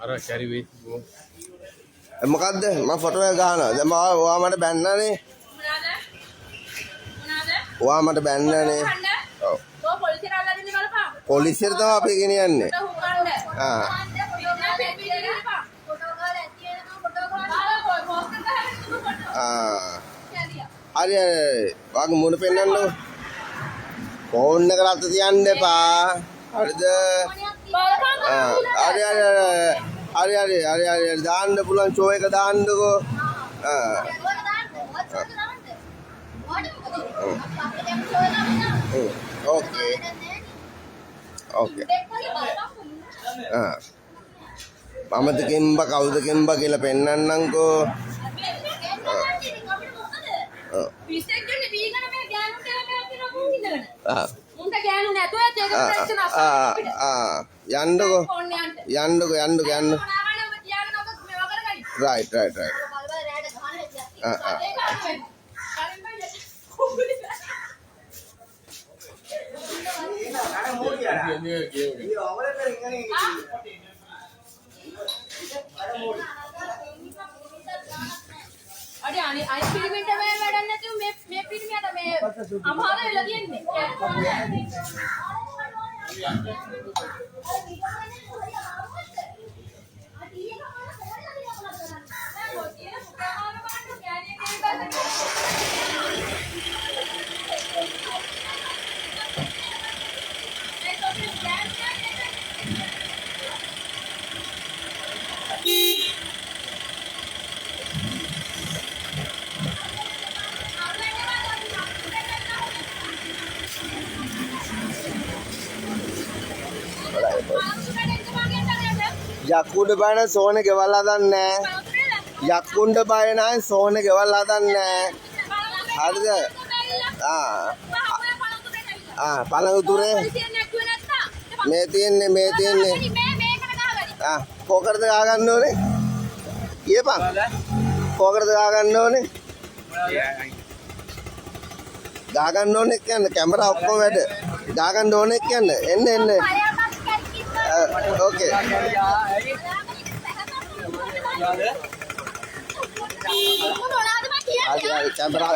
අර කැරි වෙයි. මොකද්ද මම ෆොටෝ එක ගහනවා. දැන් ඔයා මට බැන්නනේ. ඔයා මට බැන්නනේ. ඔව්. පොලිසියට තමයි අපි ගෙනියන්නේ. හරි වාගේ මුණ පෙන්නන්නකො. ෆෝන් එක රත් තියන්න එපා. හරිද? හරි දාන්න පුළුවන් ෂෝ එක දාන්නකො. ඕකේ. මමද කෙම්බ කවුද කෙම්බ කියලා පෙන්නන්නම්කෝ. යන්නකෝ. right. අඩේ අනිත් පිරිමින්ට මේ වැඩක් නැතුව මේ පිරිමියට මේ අමාරු වෙලා තියෙන්නේ. යකුඩ බයන සෝන ගෙවල් හදන්නේ. යකුඩ බයන සෝන ගෙවල් හදන්නේ. හරිද? පළඟුතුරේ මේ තියෙන්නේ. කොකටද ගා ගන්න ඕනේ? කියපන්. කොකටද ගා ගන්න ඕනේ? ගා ගන්න ඕනේ කියන්නේ කැමරා ඔක්කොම වැඩ. ගා ගන්න ඕනේ කියන්නේ එන්න. Okay. Ada kamera.